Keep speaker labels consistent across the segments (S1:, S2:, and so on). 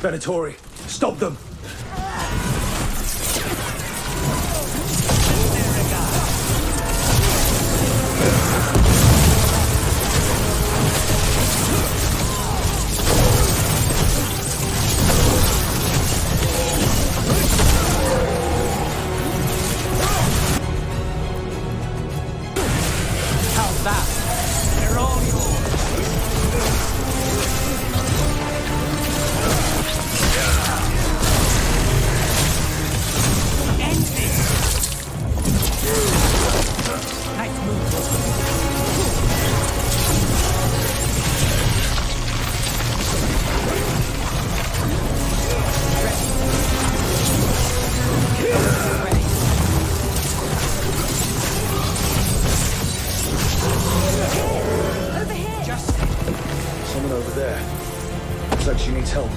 S1: Venatori, stop them!
S2: How's that? They're all yours. End this. Nice move. Ready.
S3: Over here!
S2: Just
S1: Someone over there. Looks like she needs help.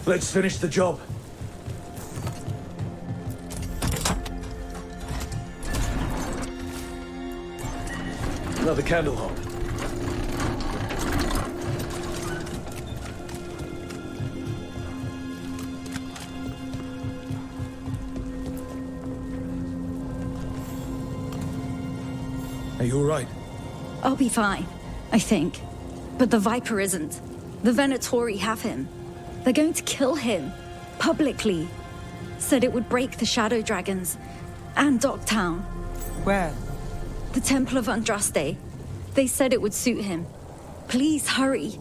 S1: Let's finish the job. Another candle hole. Are you all right?
S3: I'll be fine, I think. But the Viper isn't. The Venatori have him. They're going to kill him. Publicly. Said it would break the Shadow Dragons. And Docktown.
S2: where?
S3: The Temple of Andraste. They said it would suit him. Please hurry.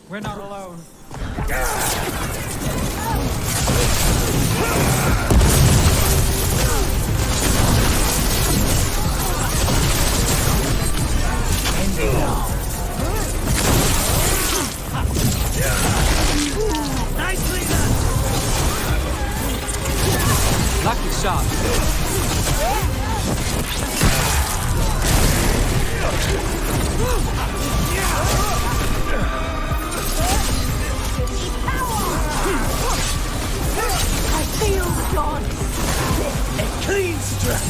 S2: We're not alone.
S4: Nicely done!
S2: Lucky shot.
S3: I feel the gods.
S4: A clean strike!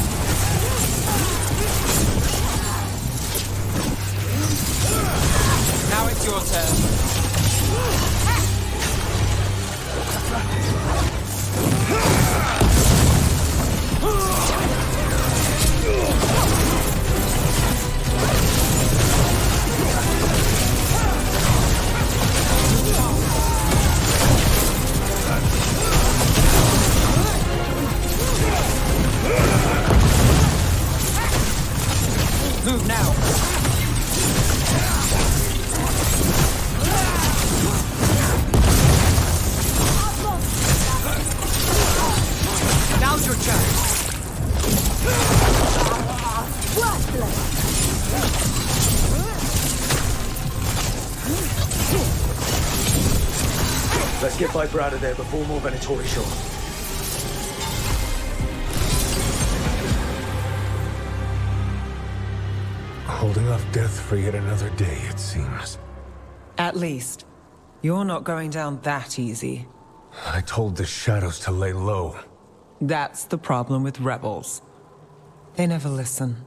S2: Now it's your turn. Move now. Now's your chance.
S1: Let's get Viper out of there before more Venatori show up.
S5: Holding off death for yet another day, it seems.
S6: At least. You're not going down that easy.
S5: I told the shadows to lay low.
S6: That's the problem with rebels. They never listen.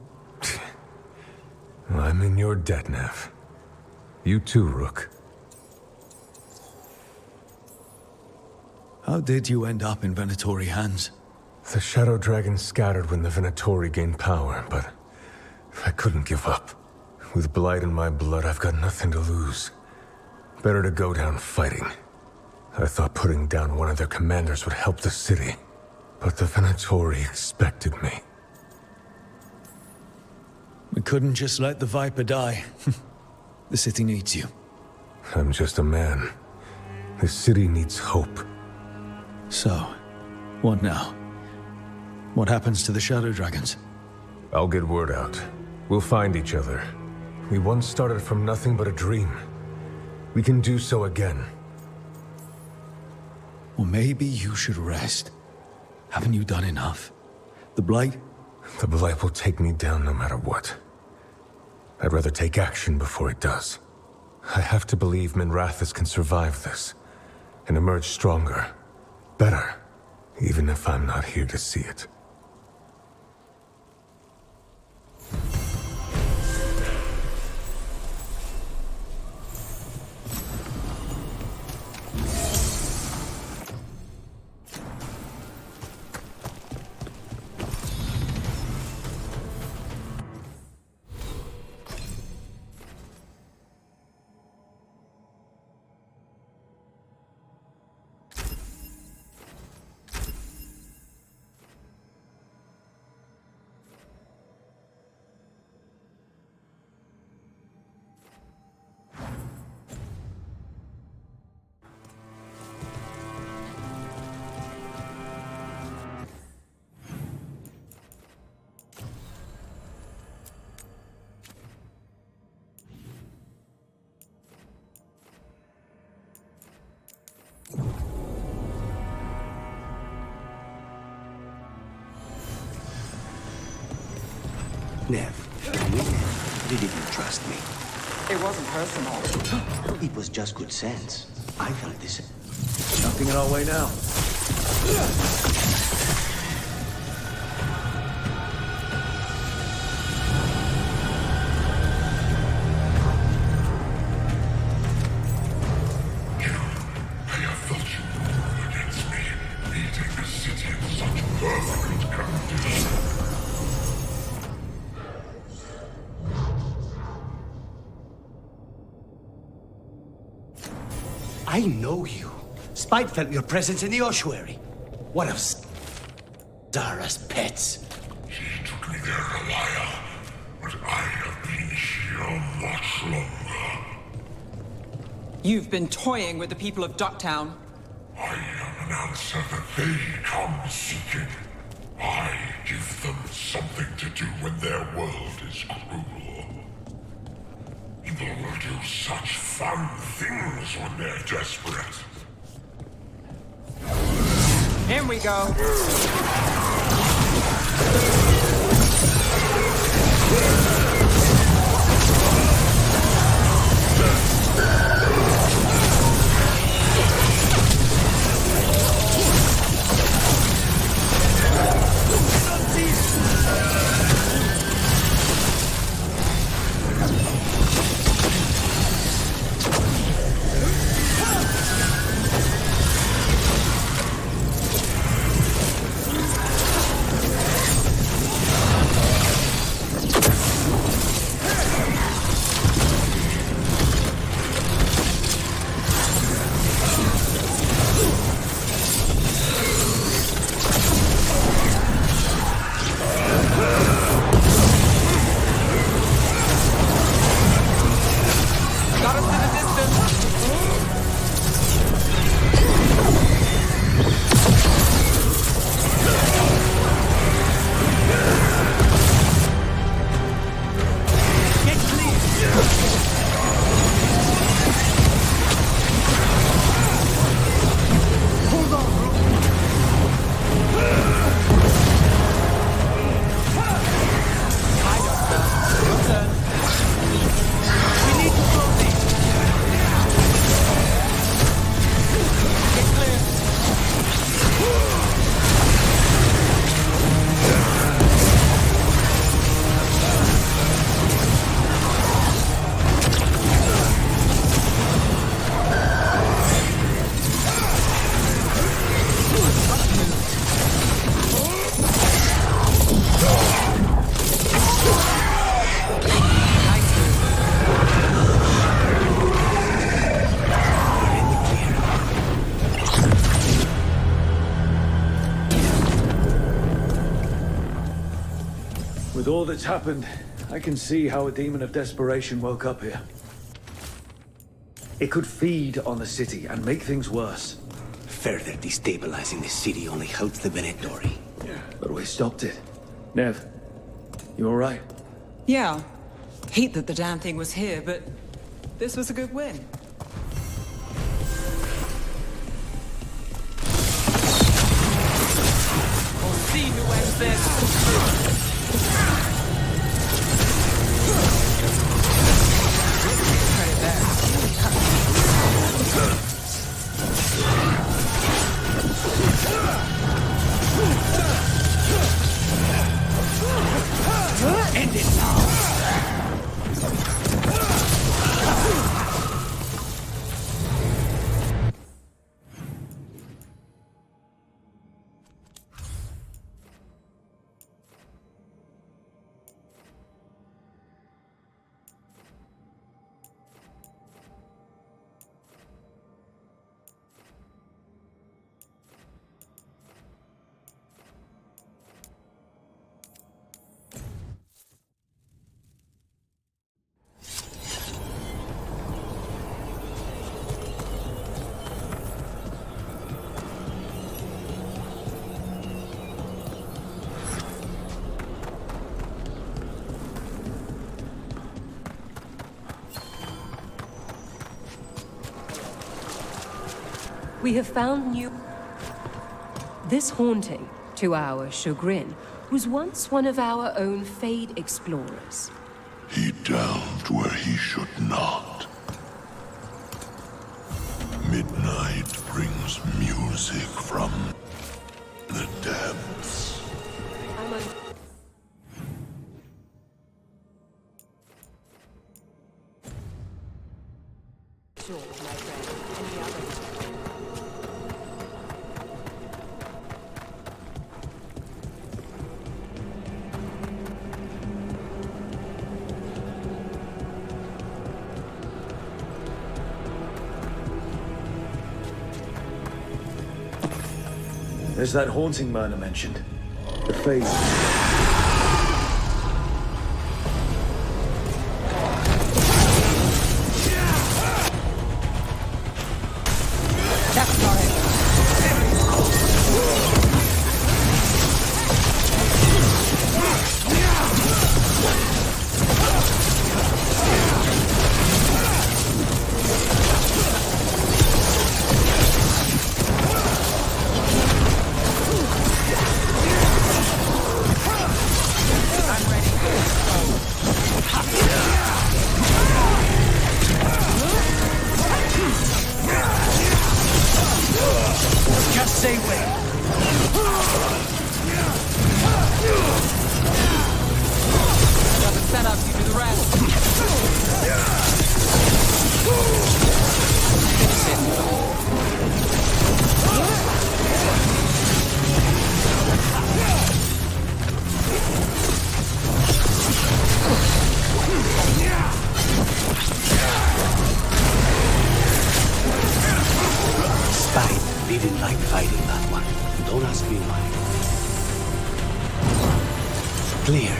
S5: I'm in your debt, Nev. You too, Rook.
S1: How did you end up in Venatori hands?
S5: The Shadow Dragon scattered when the Venatori gained power, but I couldn't give up. With Blight in my blood, I've got nothing to lose. Better to go down fighting. I thought putting down one of their commanders would help the city, but the Venatori expected me.
S1: We couldn't just let the Viper die. The city needs you.
S5: I'm just a man. The city needs hope.
S1: So, what now? What happens to the Shadow Dragons?
S5: I'll get word out. We'll find each other. We once started from nothing but a dream. We can do so again.
S1: Or maybe you should rest. Haven't you done enough? The Blight?
S5: The Blight will take me down no matter what. I'd rather take action before it does. I have to believe Minrathous can survive this, and emerge stronger. Better, even if I'm not here to see it.
S7: Nev, you didn't trust me.
S6: It wasn't personal.
S7: It was just good sense. I felt this.
S1: Nothing in our way now.
S7: I know you. Spite felt your presence in the ossuary. One of Zara's pets.
S8: She took me there, a liar, but I have been here much longer.
S6: You've been toying with the people of Ducktown.
S8: I am an answer that they come seeking. I give them something to do when their world is cruel. People will do such fun things when they're desperate.
S2: Here we go.
S1: With all that's happened, I can see how a demon of desperation woke up here. It could feed on the city and make things worse.
S7: Further destabilizing the city only helps the Venatori.
S1: But we stopped it. Nev, you alright?
S6: Yeah. Hate that the damn thing was here, but this was a good win. We'll see who wins this.
S7: End it now!
S9: We have found new... This haunting, to our chagrin, was once one of our own Fade explorers.
S8: He delved where he should not. Midnight brings music from the depths.
S9: Sure, my friend. Any other?
S1: There's that haunting murder mentioned. The Fade.
S6: That's not it.
S7: Just say when.
S6: Got the setup, you do the rest.
S7: Spite didn't like fighting that one. Don't ask me why. Clear.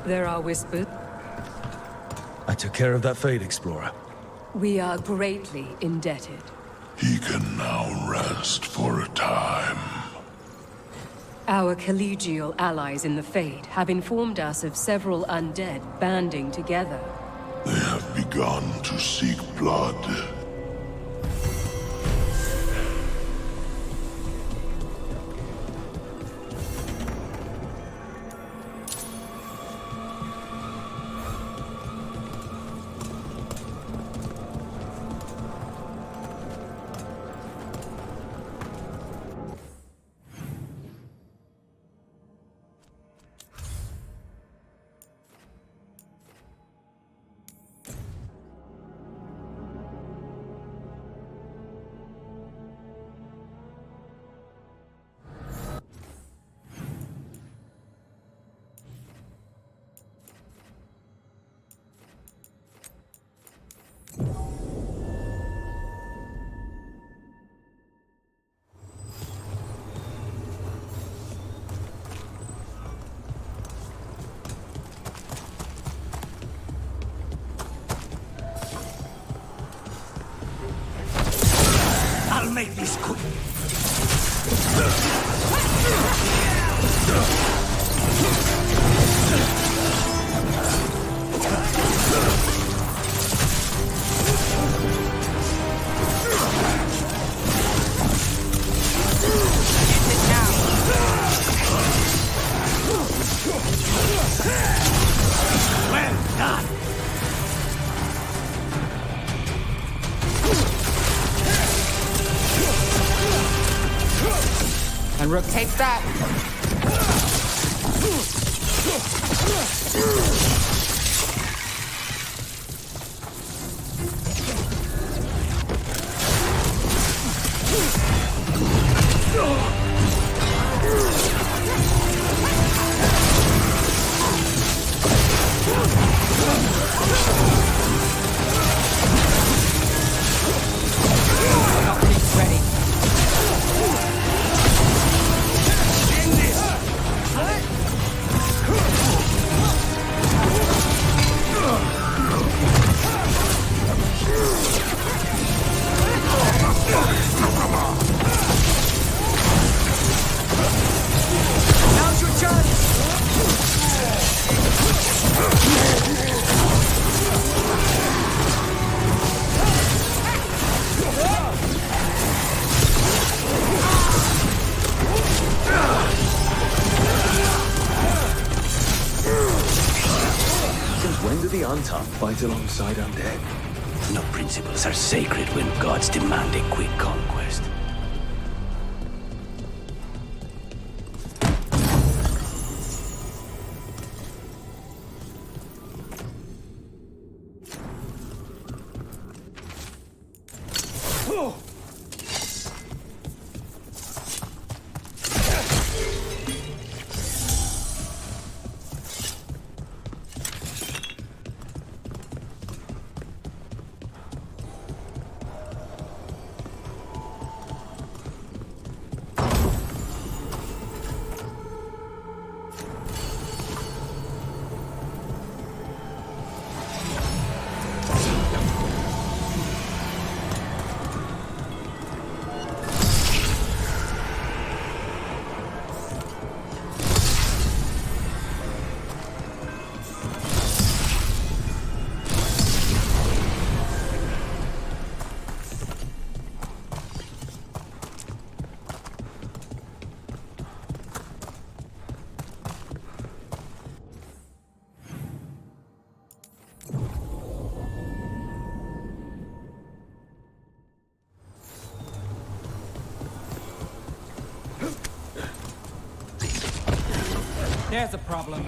S9: There are whispers.
S1: I took care of that Fade explorer.
S9: We are greatly indebted.
S8: He can now rest for a time.
S9: Our collegial allies in the Fade have informed us of several undead banding together.
S8: They have begun to seek blood.
S2: And Rook takes that.
S1: Fight alongside undead.
S7: No principles are sacred when gods demand a quick conquest.
S2: There's a problem.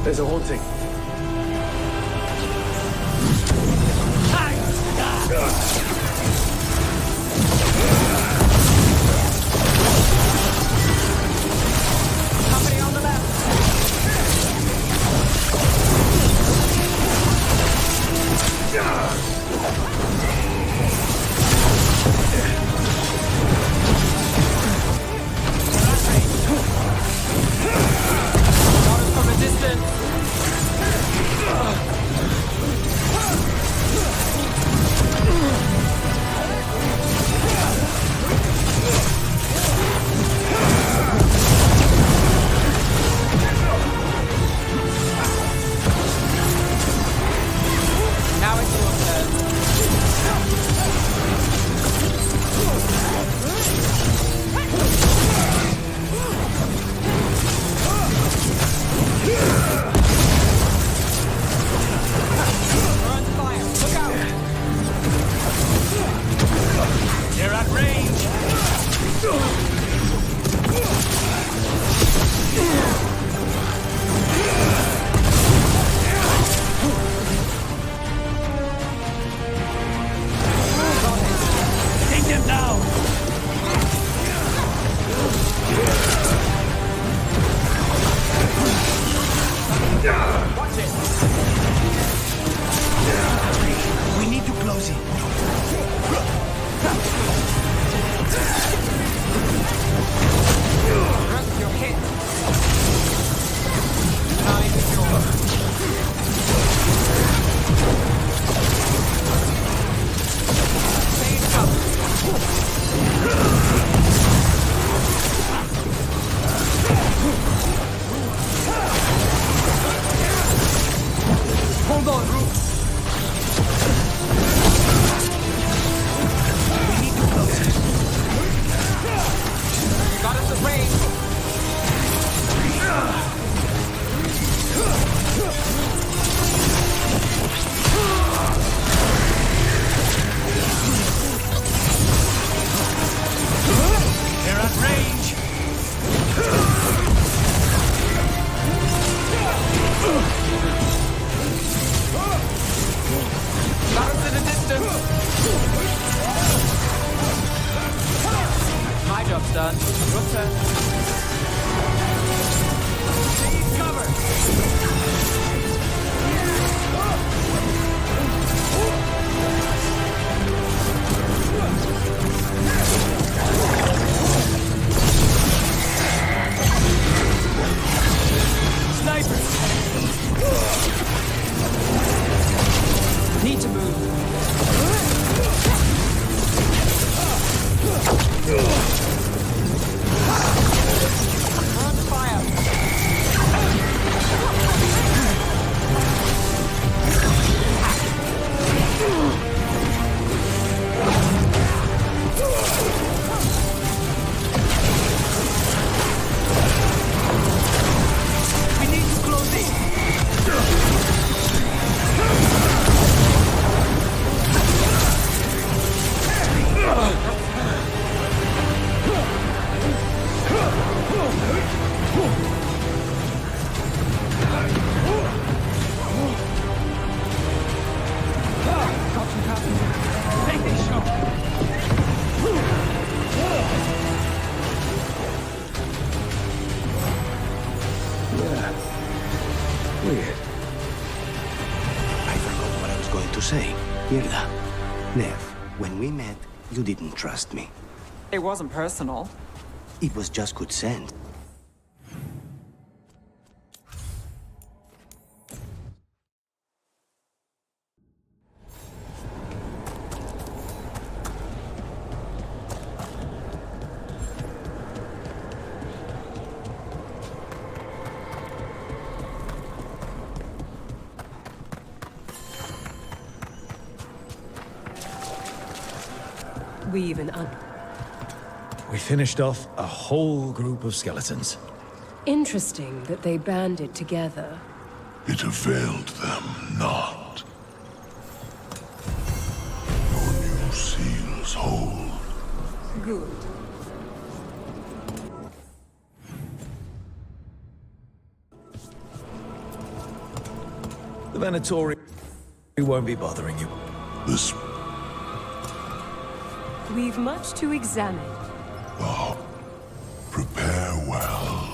S1: There's a haunting.
S2: Company on the left. Shot us from a distance. done. Rook turn. Take cover. Snipers. Need to move. On fire. We need to close in. Take this shot.
S1: Yeah. Weird.
S7: I forgot what I was going to say. Mirda. Nev, when we met, you didn't trust me.
S2: It wasn't personal.
S7: It was just good sense.
S9: We even
S1: We finished off a whole group of skeletons.
S9: Interesting that they banded together.
S8: It availed them not. Your new seals hold.
S9: Good.
S1: The Venatori won't be bothering you.
S8: This
S9: We've much to examine.
S8: prepare well.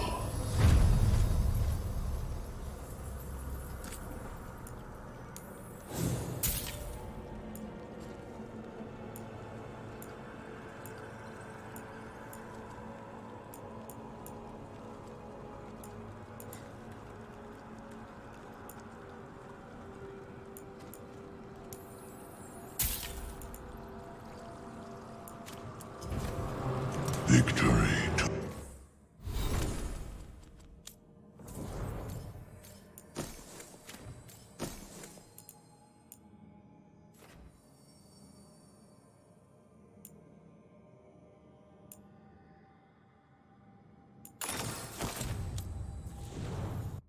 S8: Victory to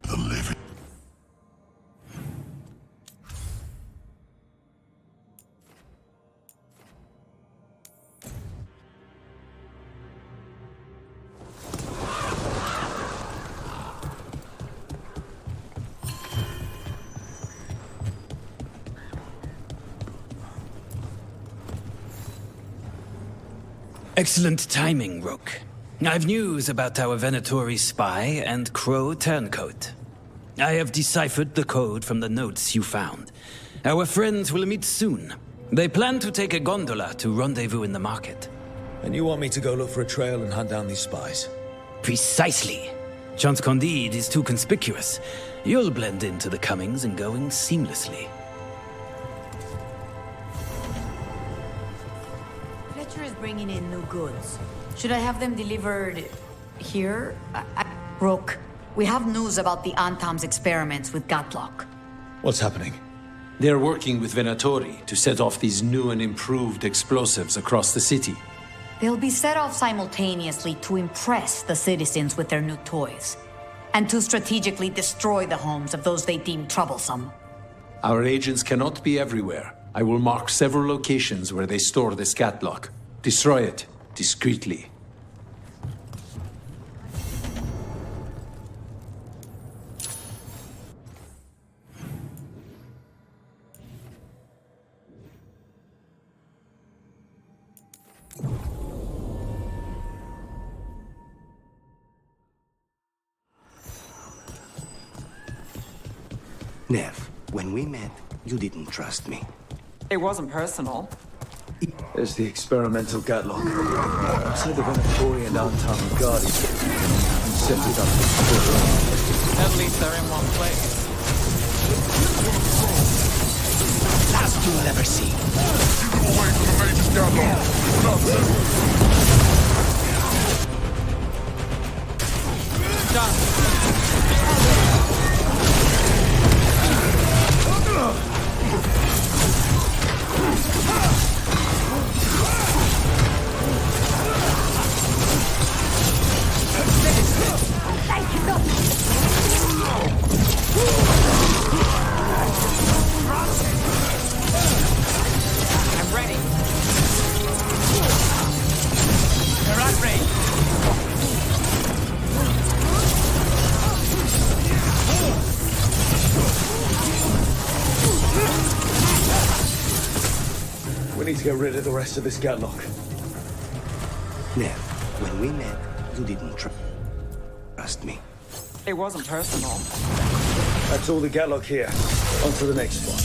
S8: the living.
S10: Excellent timing, Rook. I've news about our Venatori spy and Crow turncoat. I have deciphered the code from the notes you found. Our friends will meet soon. They plan to take a gondola to rendezvous in the market.
S1: And you want me to go look for a trail and hunt down these spies?
S10: Precisely. Chance Candide is too conspicuous. You'll blend into the comings and goings seamlessly.
S11: Fletcher is bringing in new goods. Should I have them delivered here? Rook, we have news about the Antam's experiments with Gatlock.
S1: What's happening?
S12: They're working with Venatori to set off these new and improved explosives across the city.
S11: They'll be set off simultaneously to impress the citizens with their new toys, and to strategically destroy the homes of those they deem troublesome.
S12: Our agents cannot be everywhere. I will mark several locations where they store this Gatlock. Destroy it discreetly.
S7: Nev, when we met, you didn't trust me.
S2: It wasn't personal.
S1: There's the experimental Gatlock. Outside the Venatori and Antam guarded and set it up.
S2: At least they're in one place.
S7: Last you'll ever see.
S8: Keep away from the Major's Gatlock.
S2: I'm ready. They're at range.
S1: We need to get rid of the rest of this Gatlock.
S7: Nev, when we met, you didn't trust me.
S2: It wasn't personal.
S1: That's all the Gatlock here. On to the next one.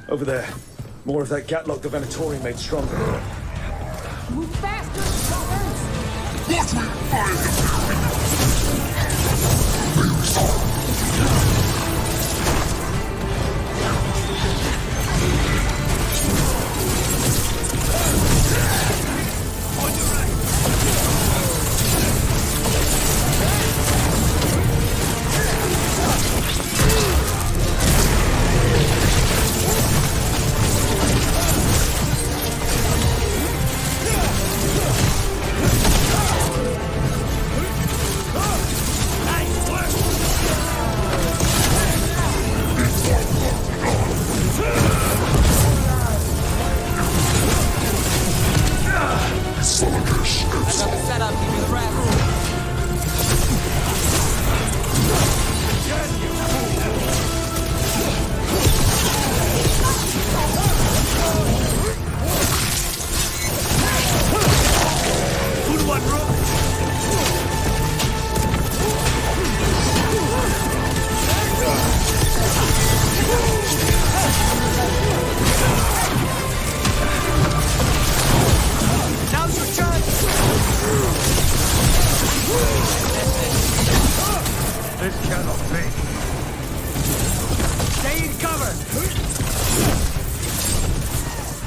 S1: Over there. More of that Gatlock the Venatori made stronger.
S4: Move faster, suckers!
S8: Watch me fire!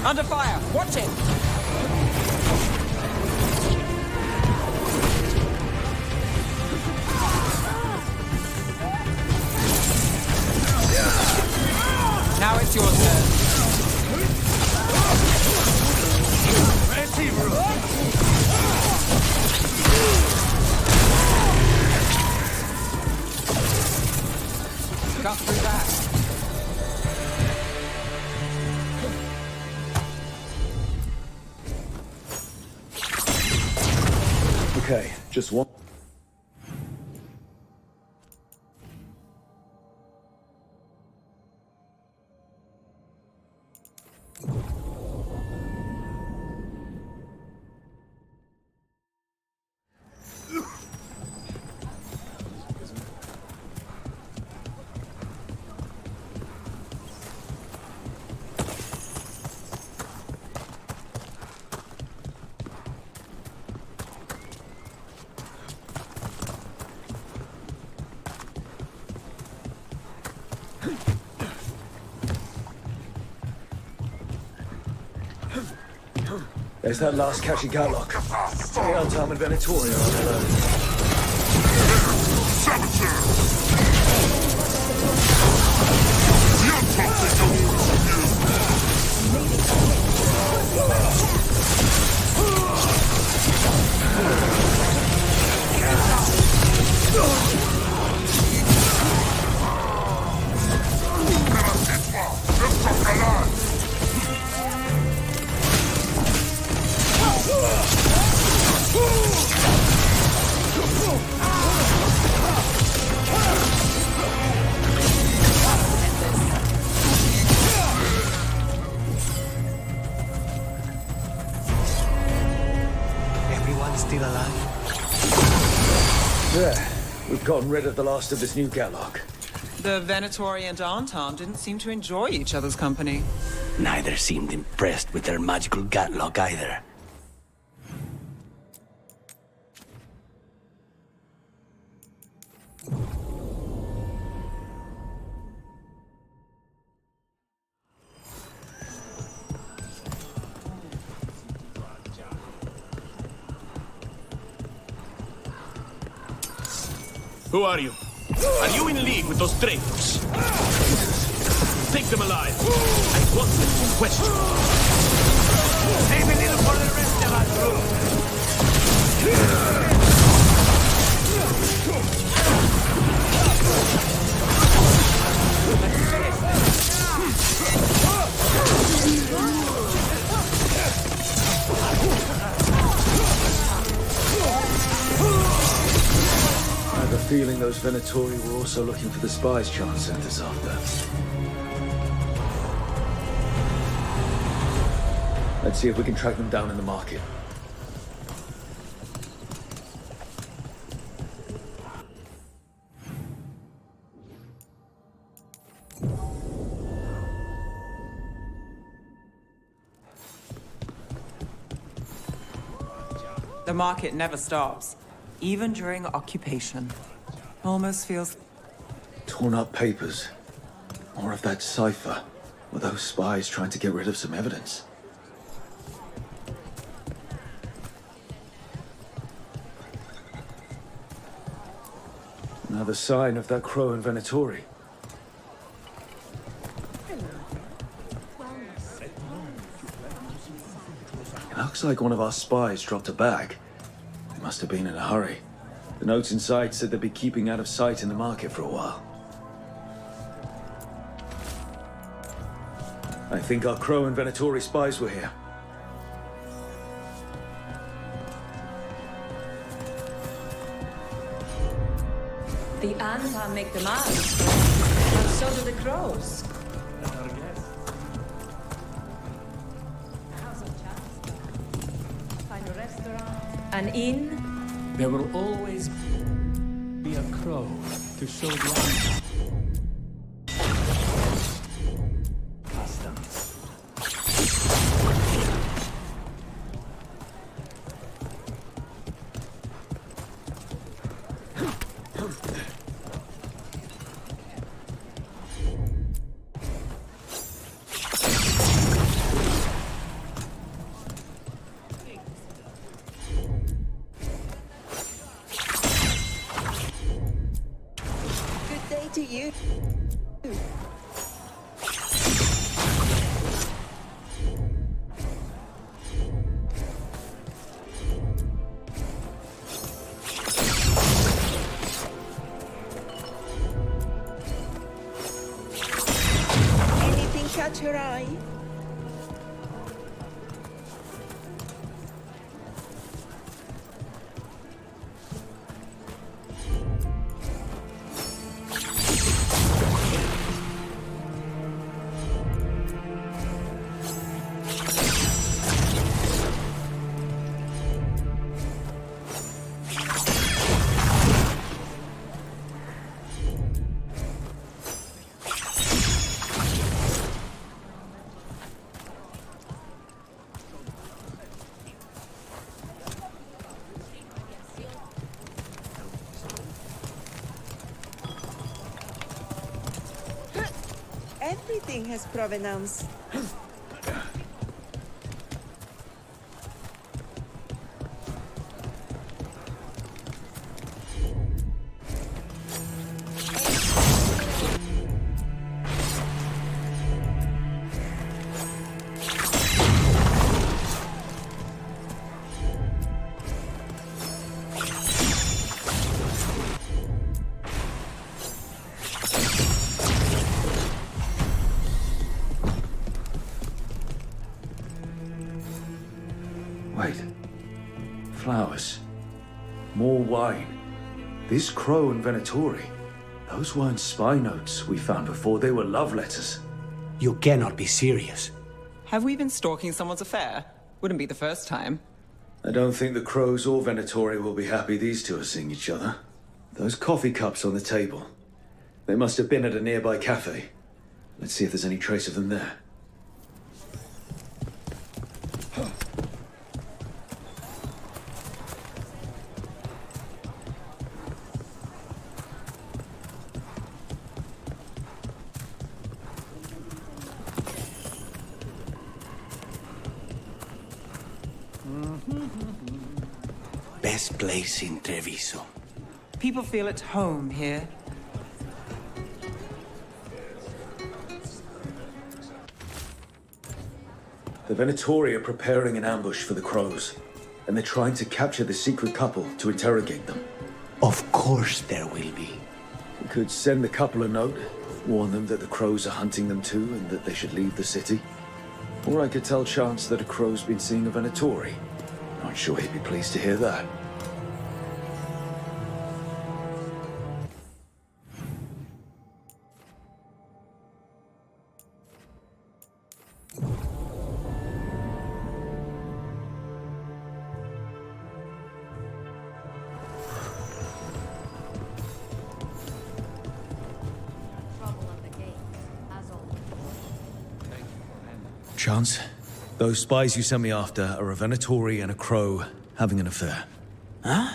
S2: Under fire! Watch it! Now it's your turn. Cut through that.
S1: Okay, just one. There's that last catchy Gatlock. The Antam and Venatori are on alone. gotten rid of the last of this new Gatlock.
S2: The Venatori and Anton didn't seem to enjoy each other's company.
S7: Neither seemed impressed with their magical Gatlock either.
S13: Who are you? Are you in league with those traitors? Take them alive. I want them to question. Save a little for the rest of us,
S1: I have a feeling those Venatori were also looking for the spies Chance sent us after. Let's see if we can track them down in the market.
S2: The market never stops, even during occupation. Almost feels...
S1: Torn up papers. More of that cipher. Were those spies trying to get rid of some evidence? Another sign of that crow in Venatori. It looks like one of our spies dropped a bag. They must have been in a hurry. The notes inside said they'd be keeping out of sight in the market for a while. I think our crow and Venatori spies were here.
S14: The Anton make the marks, and so do the crows. Find a restaurant, an inn.
S7: There will always be a crow to show the Anton.
S15: Catch your eye. Everything has provenance.
S1: Wait. Flowers. More wine. This crow and Venatori. Those weren't spy notes we found before. They were love letters.
S7: You cannot be serious.
S2: Have we been stalking someone's affair? Wouldn't be the first time.
S1: I don't think the crows or Venatori will be happy these two are seeing each other. Those coffee cups on the table. They must have been at a nearby cafe. Let's see if there's any trace of them there.
S7: Best place in Treviso.
S2: People feel at home here.
S1: The Venatori are preparing an ambush for the Crows, and they're trying to capture the secret couple to interrogate them.
S7: Of course there will be.
S1: We could send the couple a note, warn them that the Crows are hunting them too and that they should leave the city. Or I could tell Chance that a Crow's been seeing a Venatori. Not sure he'd be pleased to hear that. Chance, those spies you sent me after are a Venatori and a Crow having an affair.
S10: Huh?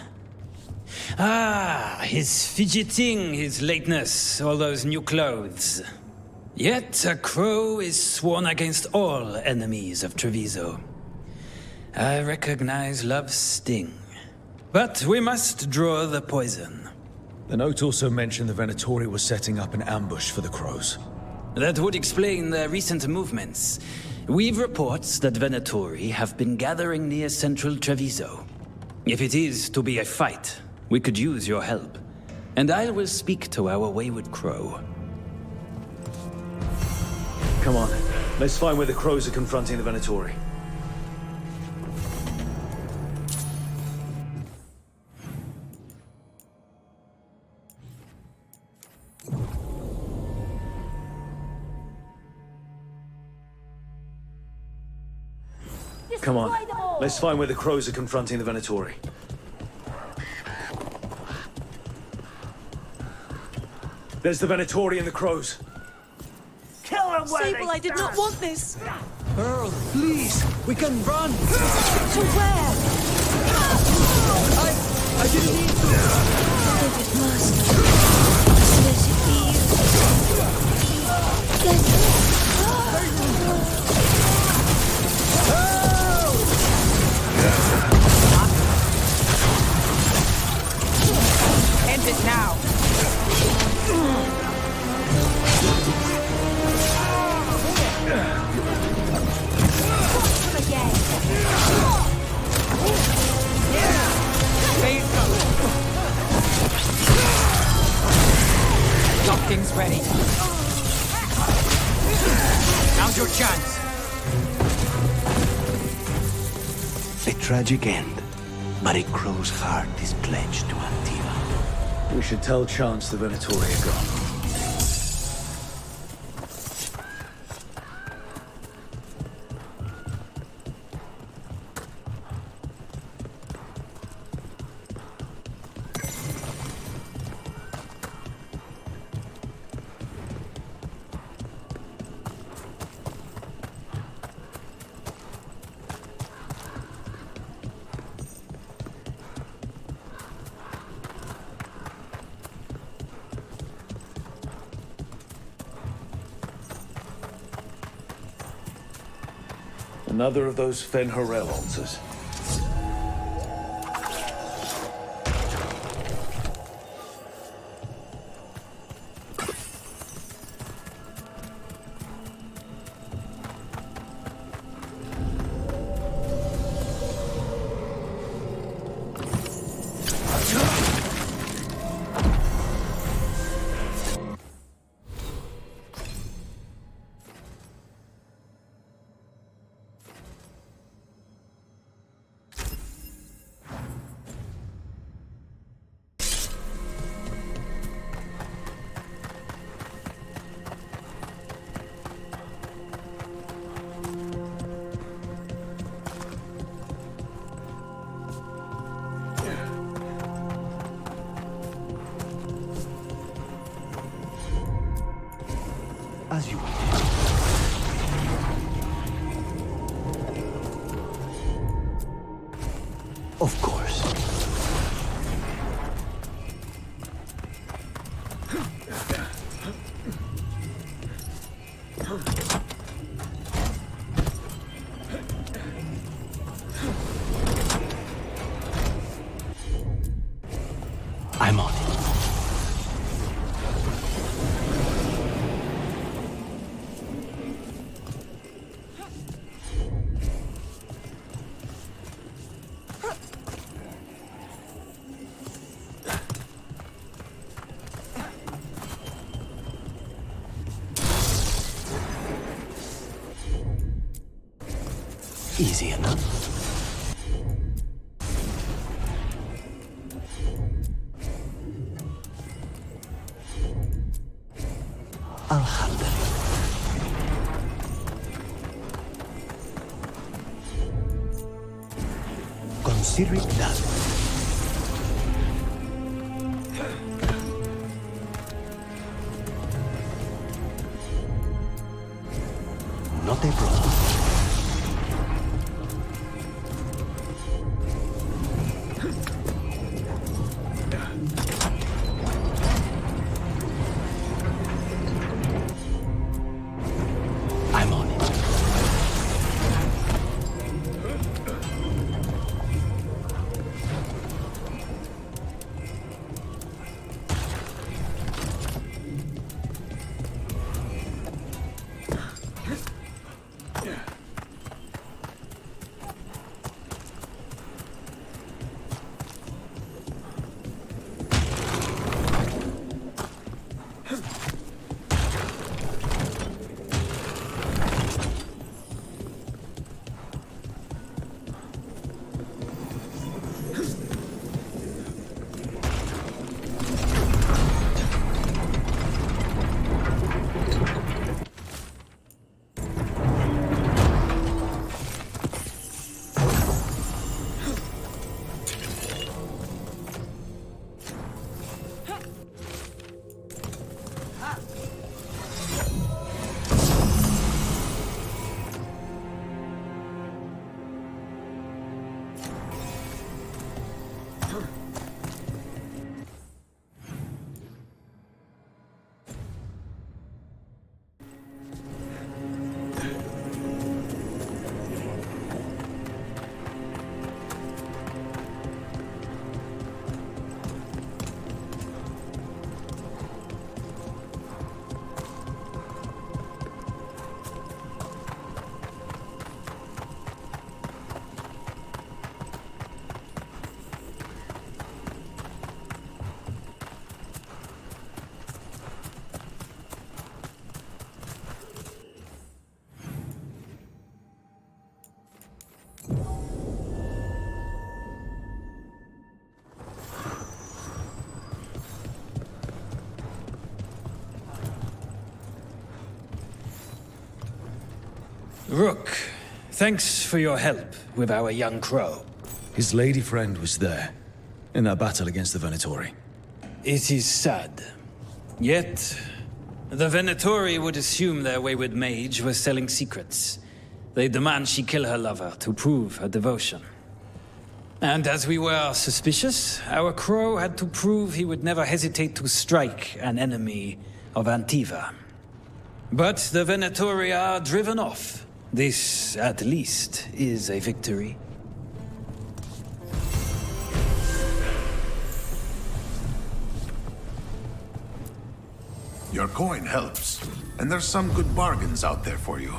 S10: Ah, his fidgeting, his lateness, all those new clothes. Yet a Crow is sworn against all enemies of Treviso. I recognize love's sting. But we must draw the poison.
S1: The note also mentioned the Venatori was setting up an ambush for the Crows.
S10: That would explain their recent movements. We've reports that Venatori have been gathering near central Treviso. If it is to be a fight, we could use your help. And I will speak to our wayward Crow.
S1: Come on, let's find where the Crows are confronting the Venatori. Come on, let's find where the Crows are confronting the Venatori. There's the Venatori and the Crows.
S4: Kill them where
S15: Sable, I did not want this.
S13: Earl, please, we can run.
S15: To where?
S13: I didn't need to.
S3: If it must, let it be.
S2: End it now. Docting's ready. Now's your chance.
S7: A tragic end, but a Crow's heart is pledged to Antiva.
S1: We should tell Chance the Venatori are gone. Another of those Fen Harel altars.
S7: As you wish. Of course. I'm on it. Easy enough. I'll handle it. Consider it done. Not a problem. I'm on it.
S10: Rook, thanks for your help with our young crow.
S1: His lady friend was there, in that battle against the Venatori.
S10: It is sad. Yet, the Venatori would assume their wayward mage was selling secrets. They demand she kill her lover to prove her devotion. And as we were suspicious, our crow had to prove he would never hesitate to strike an enemy of Antiva. But the Venatori are driven off. This, at least, is a victory.
S8: Your coin helps, and there's some good bargains out there for you.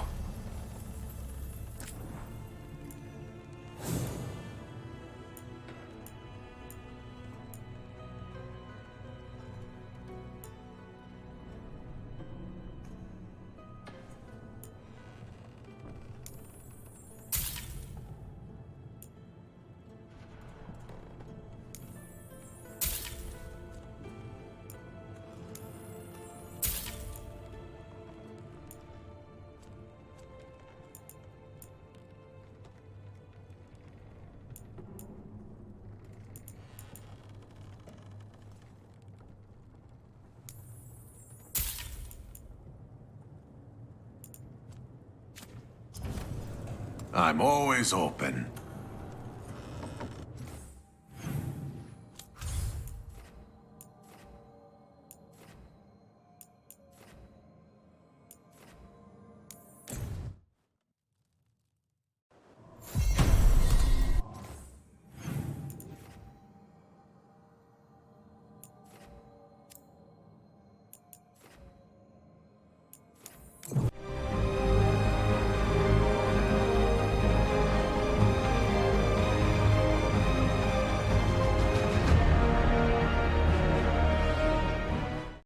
S16: I'm always open.